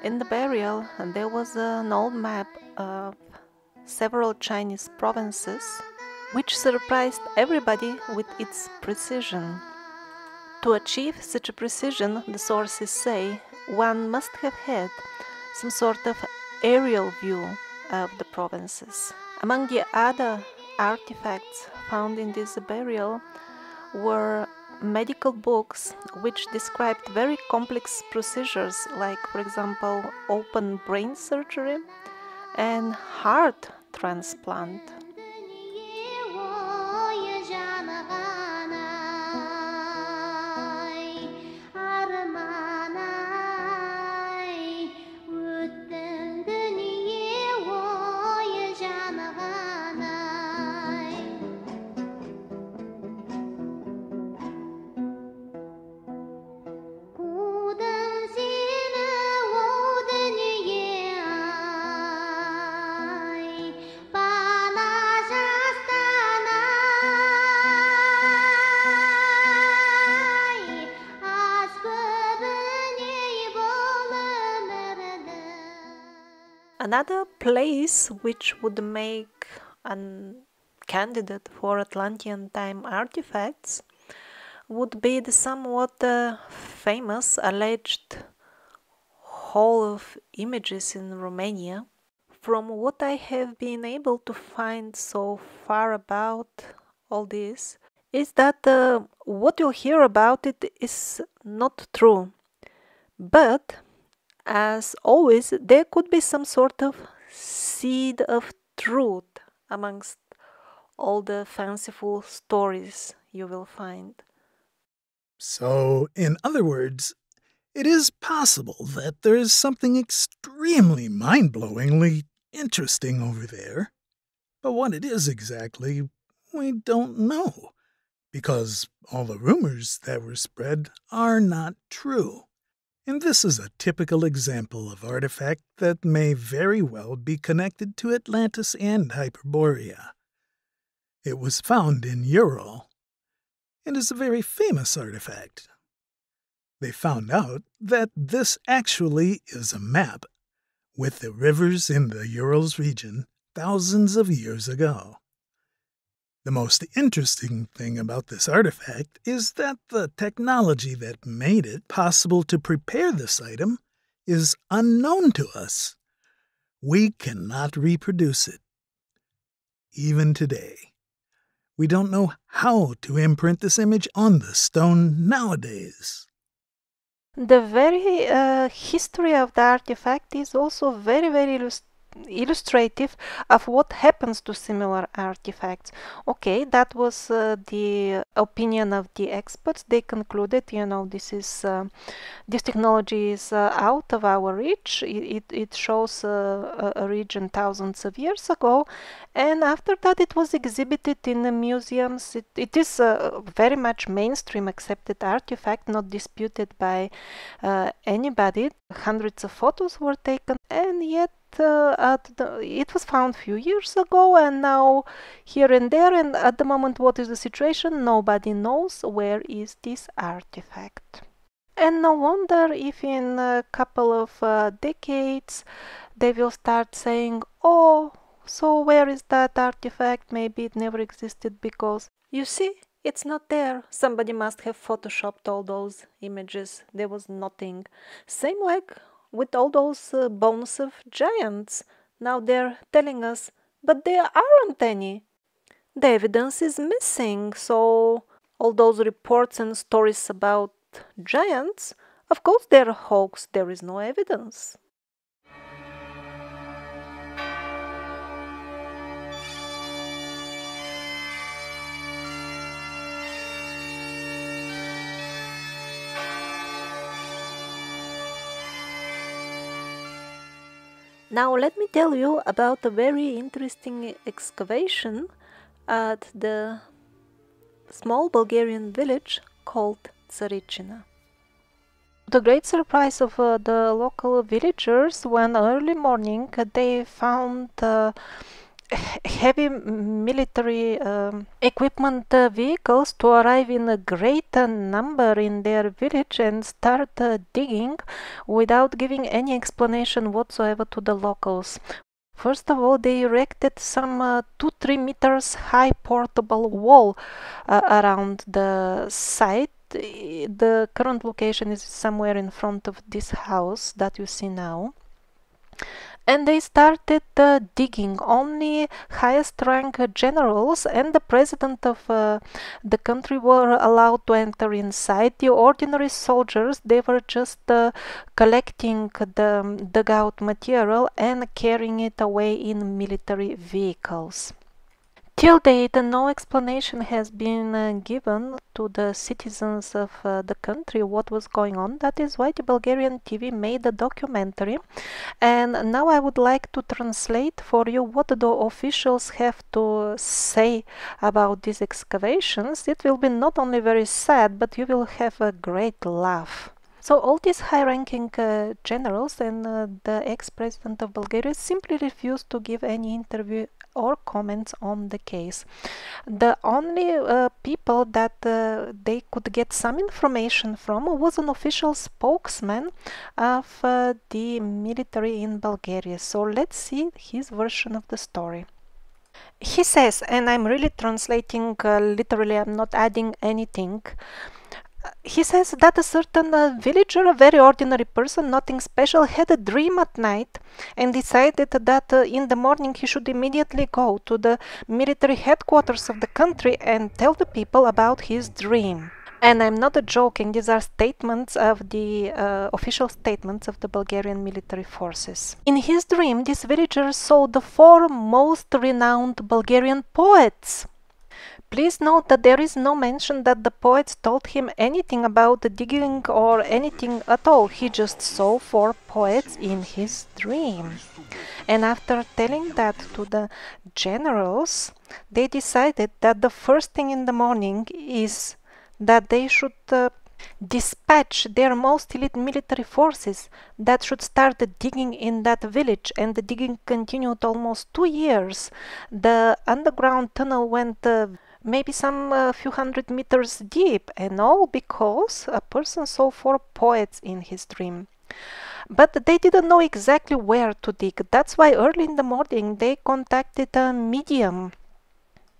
in the burial there was an old map of several Chinese provinces, which surprised everybody with its precision. To achieve such a precision, the sources say, one must have had some sort of aerial view of the provinces. Among the other artifacts found in this burial were medical books which described very complex procedures, like, for example, open brain surgery and heart transplant. Another place which would make a candidate for Atlantean time artifacts would be the somewhat famous alleged Hall of Images in Romania. From what I have been able to find so far about all this, is that what you hear about it is not true. But as always, there could be some sort of seed of truth amongst all the fanciful stories you will find. So, in other words, it is possible that there is something extremely mind-blowingly interesting over there. But what it is exactly, we don't know, because all the rumors that were spread are not true. And this is a typical example of artifact that may very well be connected to Atlantis and Hyperborea. It was found in Ural, and is a very famous artifact. They found out that this actually is a map with the rivers in the Urals region thousands of years ago. The most interesting thing about this artifact is that the technology that made it possible to prepare this item is unknown to us. We cannot reproduce it. Even today, we don't know how to imprint this image on the stone nowadays. The very history of the artifact is also very, very illustrative of what happens to similar artifacts. Okay, that was the opinion of the experts. They concluded, this technology is out of our reach. It shows a region thousands of years ago, and after that it was exhibited in the museums. It is a very much mainstream accepted artifact, not disputed by anybody. Hundreds of photos were taken, and yet it was found few years ago, and now here and there, and at the moment what is the situation? Nobody knows where is this artifact. And no wonder if in a couple of decades they will start saying, oh, so where is that artifact? Maybe it never existed because, you see, it's not there. Somebody must have photoshopped all those images. There was nothing. Same like with all those bones of giants. Now they're telling us, but there aren't any. The evidence is missing, so all those reports and stories about giants, of course they're a hoax, there is no evidence. Now let me tell you about a very interesting excavation at the small Bulgarian village called Tsarichina. The great surprise of the local villagers, when early morning they found heavy military equipment vehicles to arrive in a great number in their village and start digging without giving any explanation whatsoever to the locals. First of all, they erected some 2-3 meters high portable wall around the site. The current location is somewhere in front of this house that you see now. And they started digging. Only highest rank generals and the president of the country were allowed to enter inside. The ordinary soldiers, they were just collecting the dugout material and carrying it away in military vehicles. Till date, no explanation has been given to the citizens of the country what was going on. That is why the Bulgarian TV made a documentary. And now I would like to translate for you what the officials have to say about these excavations. It will be not only very sad, but you will have a great laugh. So all these high-ranking generals and the ex-president of Bulgaria simply refused to give any interview or comments on the case. The only people that they could get some information from was an official spokesman of the military in Bulgaria. So let's see his version of the story. He says, and I'm really translating literally, I'm not adding anything. He says that a certain villager, a very ordinary person, nothing special, had a dream at night and decided that in the morning he should immediately go to the military headquarters of the country and tell the people about his dream. And I'm not joking, these are statements of the official statements of the Bulgarian military forces. In his dream, this villager saw the four most renowned Bulgarian poets. Please note that there is no mention that the poets told him anything about the digging or anything at all. He just saw four poets in his dream. And after telling that to the generals, they decided that the first thing in the morning is that they should dispatch their most elite military forces that should start digging in that village, and the digging continued almost 2 years. The underground tunnel went maybe some few hundred meters deep, and all because a person saw four poets in his dream. But they didn't know exactly where to dig. That's why early in the morning they contacted a medium,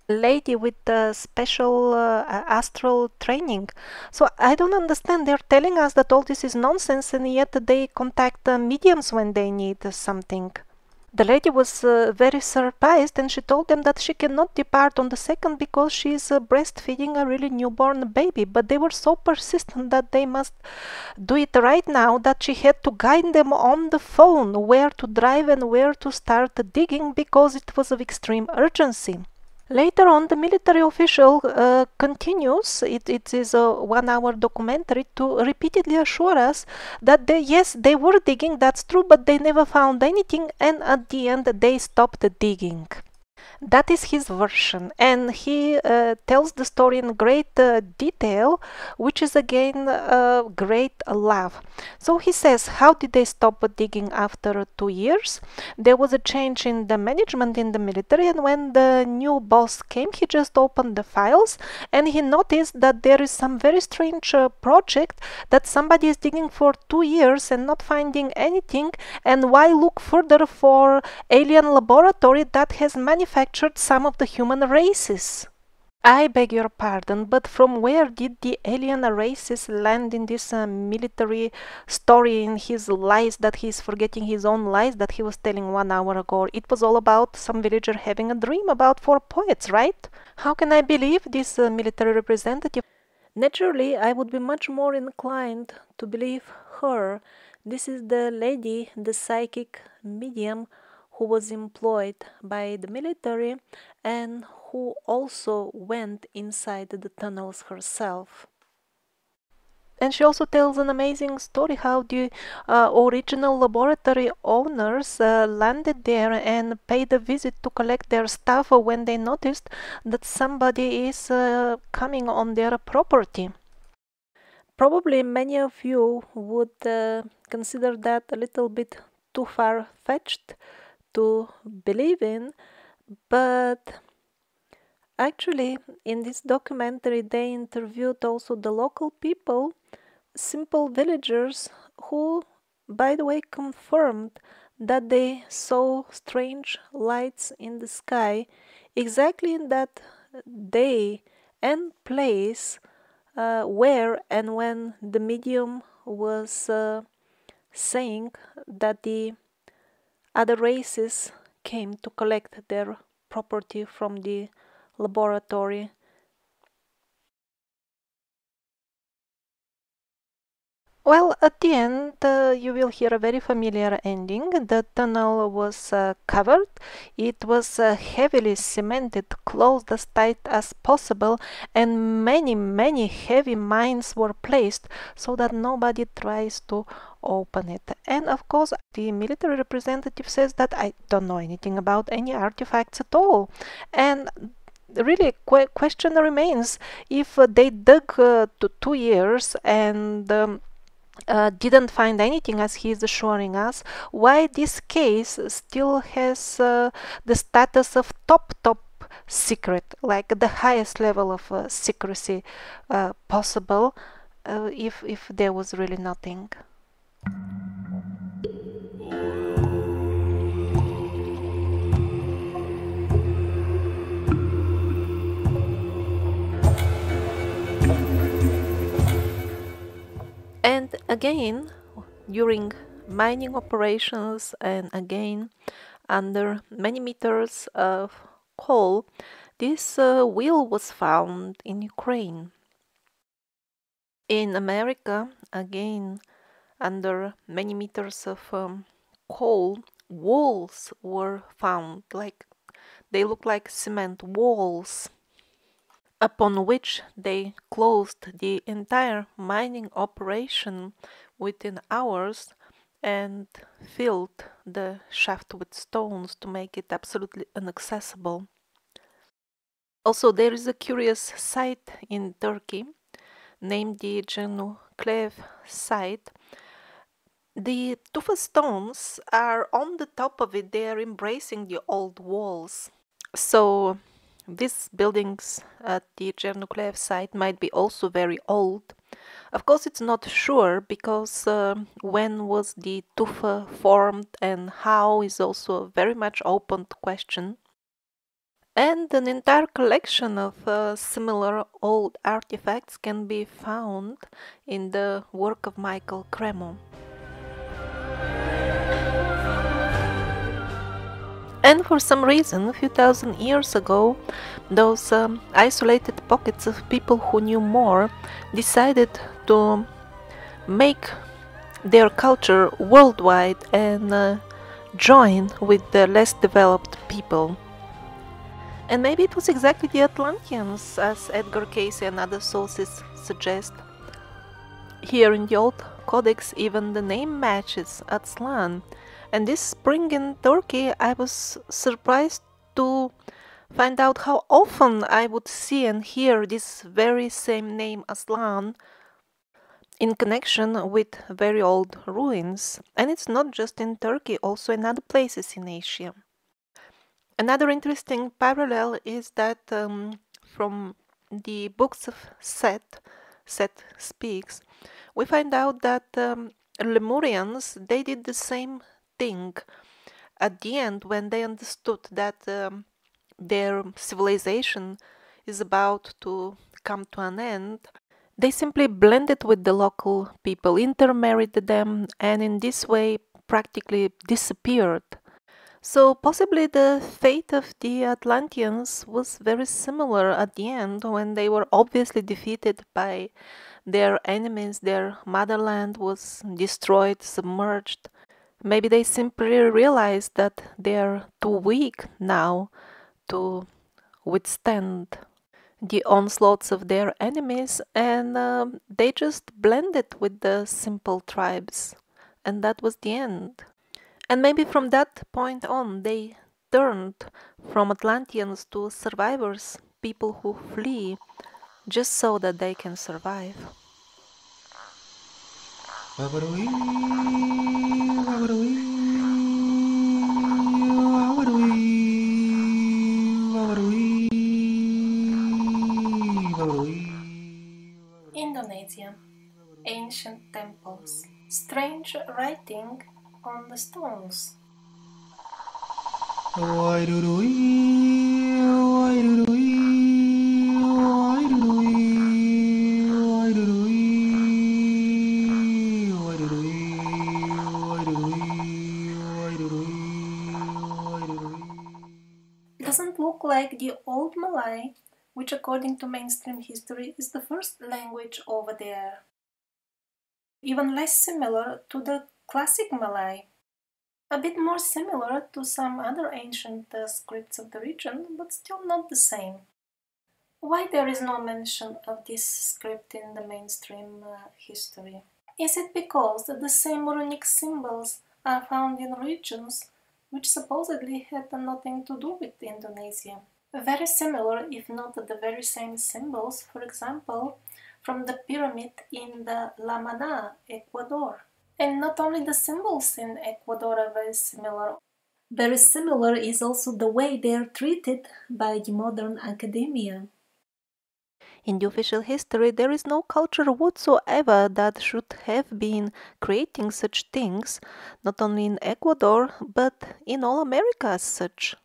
lady with special astral training. So I don't understand. They're telling us that all this is nonsense, and yet they contact mediums when they need something. The lady was very surprised, and she told them that she cannot depart on the second because she is breastfeeding a really newborn baby. But they were so persistent that they must do it right now, that she had to guide them on the phone where to drive and where to start digging, because it was of extreme urgency. Later on, the military official continues, it is a 1-hour documentary, to repeatedly assure us that yes, they were digging, that's true, but they never found anything, and at the end they stopped digging. That is his version, and he tells the story in great detail, which is again a great laugh. So he says, how did they stop digging after 2 years? There was a change in the management in the military, and when the new boss came, he just opened the files and he noticed that there is some very strange project that somebody is digging for 2 years and not finding anything, and why look further for alien laboratory that has manufactured some of the human races. I beg your pardon, but from where did the alien races land in this military story, in his lies, that he's forgetting his own lies that he was telling 1 hour ago? It was all about some villager having a dream about four poets, right? How can I believe this military representative? Naturally, I would be much more inclined to believe her. This is the lady, the psychic medium, who was employed by the military and who also went inside the tunnels herself. And she also tells an amazing story how the original laboratory owners landed there and paid a visit to collect their stuff when they noticed that somebody is coming on their property. Probably many of you would consider that a little bit too far-fetched to believe in, but actually in this documentary they interviewed also the local people, simple villagers, who, by the way, confirmed that they saw strange lights in the sky exactly in that day and place where and when the medium was saying that the other races came to collect their property from the laboratory. Well, at the end, you will hear a very familiar ending. The tunnel was covered. It was heavily cemented, closed as tight as possible, and many heavy mines were placed so that nobody tries to open it. And of course, the military representative says that I don't know anything about any artifacts at all. And really, question remains, if they dug to 2 years and didn't find anything, as he is assuring us, why this case still has the status of top secret, like the highest level of secrecy possible, if there was really nothing. And again, during mining operations, and again under many meters of coal, this wheel was found in Ukraine. In America, again, under many meters of coal, walls were found, like they look like cement walls, upon which they closed the entire mining operation within hours and filled the shaft with stones to make it absolutely inaccessible. Also, there is a curious site in Turkey named the Genuklev site. The tufa stones are on the top of it, they are embracing the old walls. So these buildings at the Genuklev site might be also very old. Of course, it's not sure because when was the tufa formed and how is also a very much open question. And an entire collection of similar old artifacts can be found in the work of Michael Cremo. And for some reason, a few thousand years ago, those isolated pockets of people who knew more decided to make their culture worldwide and join with the less developed people. And maybe it was exactly the Atlanteans, as Edgar Cayce and other sources suggest. Here in the old codex, even the name matches Aslan. And this spring in Turkey, I was surprised to find out how often I would see and hear this very same name Aslan in connection with very old ruins. And it's not just in Turkey, also in other places in Asia. Another interesting parallel is that from the books of Set Speaks, we find out that Lemurians, they did the same thing at the end when they understood that their civilization is about to come to an end. They simply blended with the local people, intermarried them, and in this way practically disappeared. So possibly the fate of the Atlanteans was very similar at the end when they were obviously defeated by their enemies, their motherland was destroyed, submerged. Maybe they simply realized that they are too weak now to withstand the onslaughts of their enemies, and they just blended with the simple tribes, and that was the end. And maybe from that point on, they turned from Atlanteans to survivors, people who flee just so that they can survive. Indonesia. Ancient temples. Strange writing on the stones. Doesn't look like the Old Malay, which according to mainstream history is the first language over there. Even less similar to the classic Malay. A bit more similar to some other ancient scripts of the region, but still not the same. Why there is no mention of this script in the mainstream history? Is it because the same runic symbols are found in regions which supposedly had nothing to do with Indonesia? Very similar, if not the very same symbols, for example, from the pyramid in the La Manada, Ecuador. And not only the symbols in Ecuador are very similar. Very similar is also the way they are treated by the modern academia. In the official history, there is no culture whatsoever that should have been creating such things, not only in Ecuador, but in all America as such.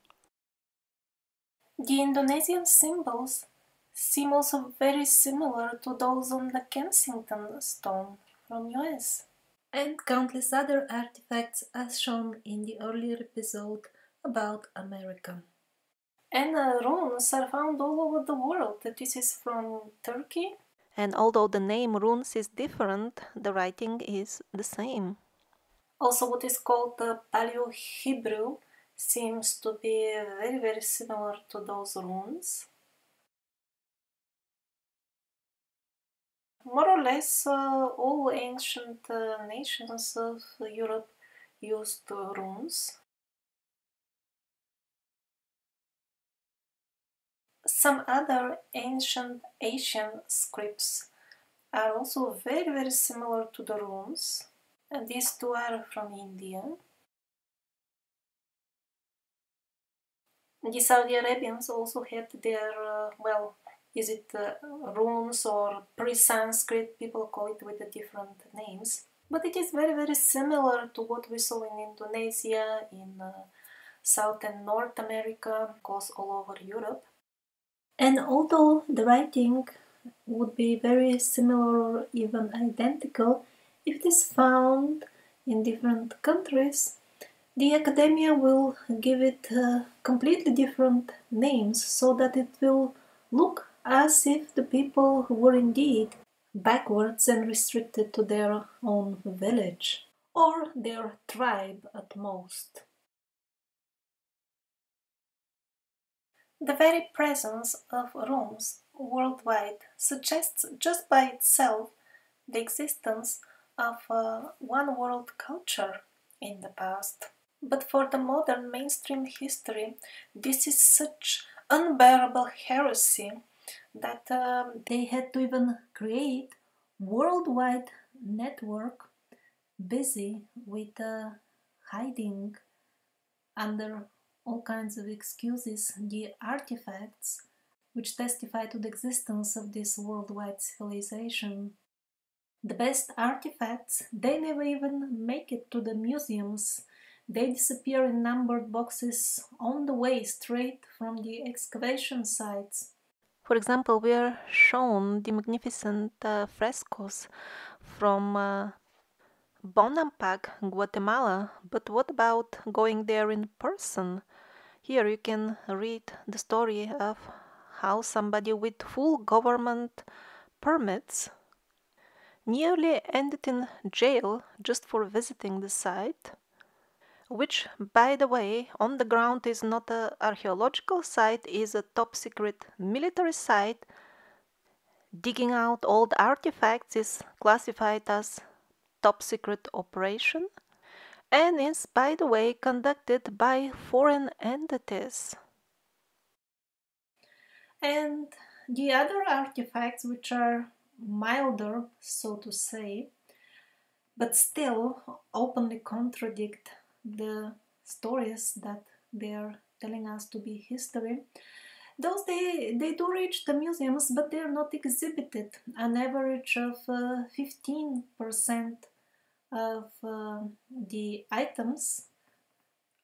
The Indonesian symbols seem also very similar to those on the Kensington stone from US. And countless other artifacts as shown in the earlier episode about America. And runes are found all over the world. This is from Turkey. And although the name runes is different, the writing is the same. Also, what is called the Paleo-Hebrew seems to be very similar to those runes. More or less, all ancient nations of Europe used runes. Some other ancient Asian scripts are also very similar to the runes, and these two are from India. The Saudi Arabians also had their, is it runes or pre-Sanskrit, people call it with the different names. But it is very similar to what we saw in Indonesia, in South and North America, goes all over Europe. And although the writing would be very similar or even identical, if it is found in different countries, the academia will give it completely different names so that it will look as if the people were indeed backwards and restricted to their own village or their tribe at most. The very presence of runes worldwide suggests just by itself the existence of a one-world culture in the past. But for the modern mainstream history, this is such unbearable heresy that they had to even create worldwide network busy with hiding under all kinds of excuses the artifacts which testify to the existence of this worldwide civilization. The best artifacts, they never even make it to the museums. They disappear in numbered boxes on the way straight from the excavation sites. For example, we are shown the magnificent frescoes from Bonampak, Guatemala, but what about going there in person? Here you can read the story of how somebody with full government permits nearly ended in jail just for visiting the site, which, by the way, on the ground is not an archaeological site, is a top-secret military site. Digging out old artifacts is classified as top-secret operation and is, by the way, conducted by foreign entities. And the other artifacts, which are milder, so to say, but still openly contradict the stories that they are telling us to be history, those they do reach the museums, but they are not exhibited. An average of 15% of the items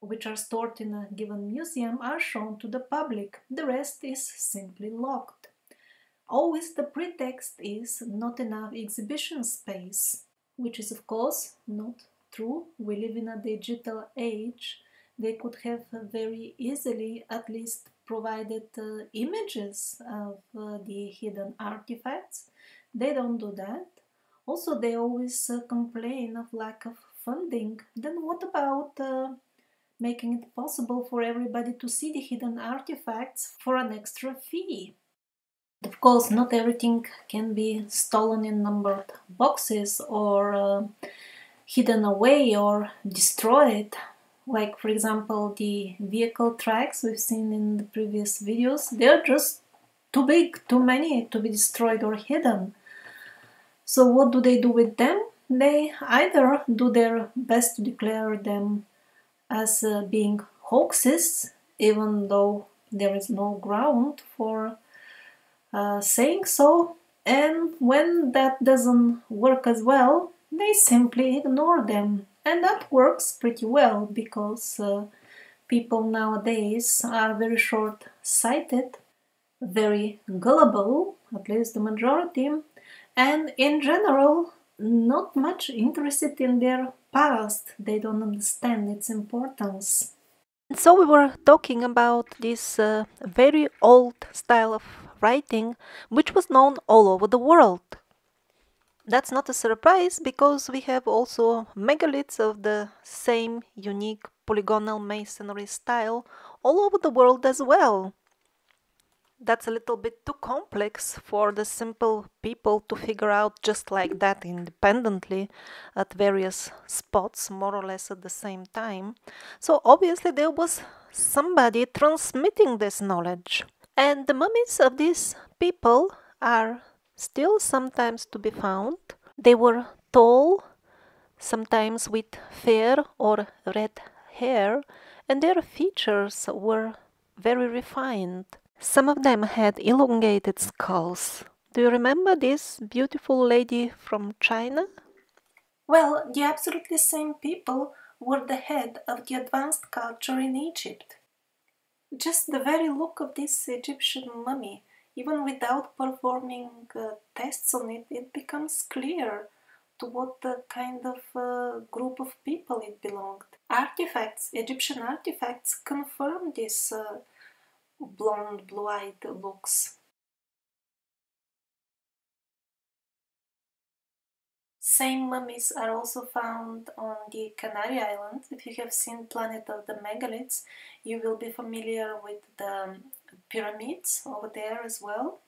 which are stored in a given museum are shown to the public. The rest is simply locked. Always the pretext is not enough exhibition space, which is of course not true. We live in a digital age. They could have very easily at least provided images of the hidden artifacts. They don't do that. Also, they always complain of lack of funding. Then what about making it possible for everybody to see the hidden artifacts for an extra fee? Of course, not everything can be stolen in numbered boxes or hidden away or destroyed. Like, for example, the vehicle tracks we've seen in the previous videos, they're just too big, too many to be destroyed or hidden. So what do they do with them? They either do their best to declare them as being hoaxes, even though there is no ground for saying so, and when that doesn't work as well, they simply ignore them. And that works pretty well because people nowadays are very short-sighted, very gullible, at least the majority, and in general not much interested in their past. They don't understand its importance. So we were talking about this very old style of writing which was known all over the world. That's not a surprise because we have also megaliths of the same unique polygonal masonry style all over the world as well. That's a little bit too complex for the simple people to figure out just like that independently at various spots, more or less at the same time. So obviously there was somebody transmitting this knowledge. And the mummies of these people are still sometimes to be found. They were tall, sometimes with fair or red hair, and their features were very refined. Some of them had elongated skulls. Do you remember this beautiful lady from China? Well, the absolutely same people were the head of the advanced culture in Egypt. Just the very look of this Egyptian mummy, even without performing tests on it, it becomes clear to what kind of group of people it belonged. Artifacts, Egyptian artifacts, confirm this blonde, blue-eyed looks. Same mummies are also found on the Canary Islands. If you have seen Planet of the Megaliths, you will be familiar with the pyramids over there as well.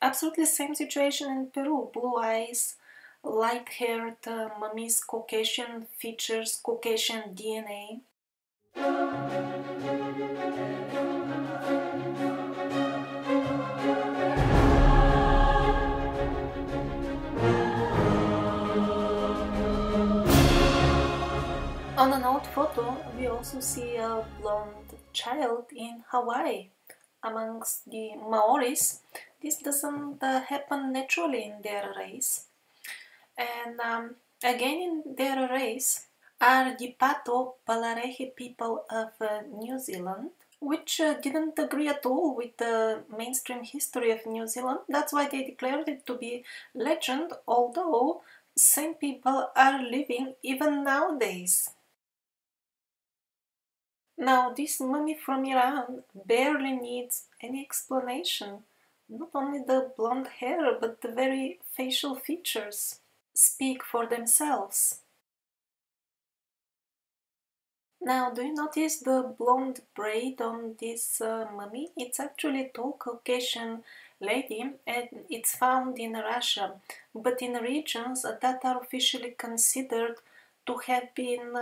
Absolutely same situation in Peru. Blue eyes, light-haired mummies, Caucasian features, Caucasian DNA. On an old photo, we also see a blonde child in Hawaii. Amongst the Maoris, this doesn't happen naturally in their race. And again in their race are the Pato Palarehe people of New Zealand, which didn't agree at all with the mainstream history of New Zealand. That's why they declared it to be legend, although same people are living even nowadays. Now, this mummy from Iran barely needs any explanation. Not only the blonde hair, but the very facial features speak for themselves. Now, do you notice the blonde braid on this mummy? It's actually a tall Caucasian lady, and it's found in Russia, but in regions that are officially considered to have been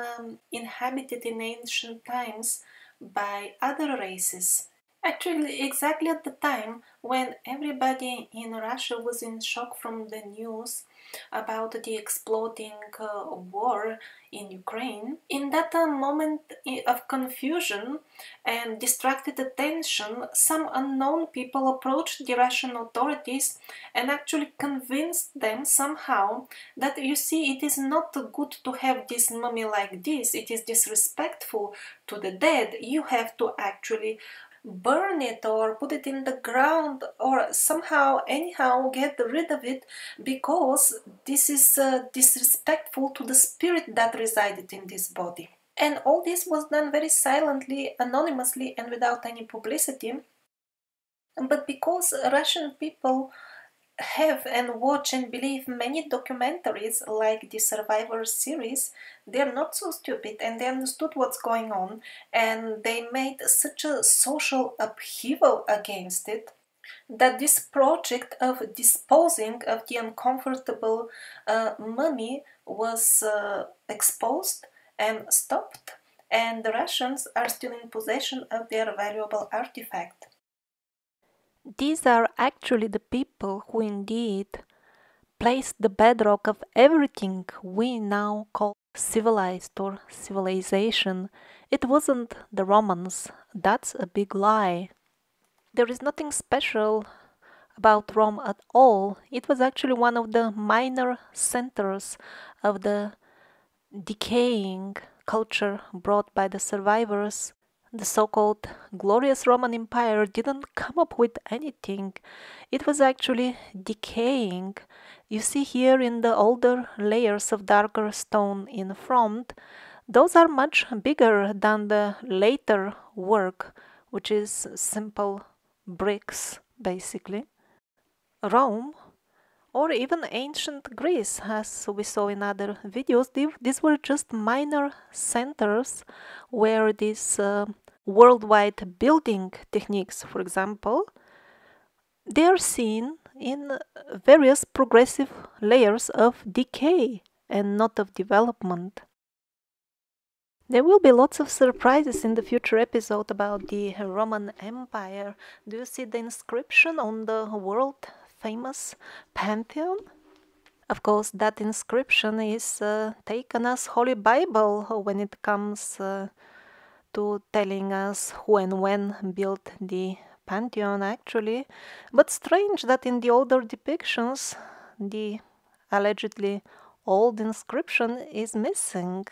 inhabited in ancient times by other races. Actually, exactly at the time when everybody in Russia was in shock from the news about the exploding war in Ukraine, in that moment of confusion and distracted attention, some unknown people approached the Russian authorities and actually convinced them somehow that, you see, it is not good to have this mummy like this, it is disrespectful to the dead, you have to actually burn it or put it in the ground or somehow anyhow get rid of it, because this is disrespectful to the spirit that resided in this body. And all this was done very silently, anonymously, and without any publicity. But because Russian people have and watch and believe many documentaries like the Survivor series, they're not so stupid and they understood what's going on, and they made such a social upheaval against it that this project of disposing of the uncomfortable mummy was exposed and stopped, and the Russians are still in possession of their valuable artifact. These are actually the people who indeed placed the bedrock of everything we now call civilized or civilization. It wasn't the Romans, that's a big lie. There is nothing special about Rome at all. It was actually one of the minor centers of the decaying culture brought by the survivors. The so-called glorious Roman Empire didn't come up with anything. It was actually decaying. You see here in the older layers of darker stone in front, those are much bigger than the later work, which is simple bricks basically. Rome, or even ancient Greece, as we saw in other videos, these were just minor centers where these worldwide building techniques, for example, they are seen in various progressive layers of decay and not of development. There will be lots of surprises in the future episode about the Roman Empire. Do you see the inscription on the world famous Pantheon? Of course, that inscription is taken as Holy Bible when it comes to telling us who and when built the Pantheon actually, but strange that in the older depictions the allegedly old inscription is missing.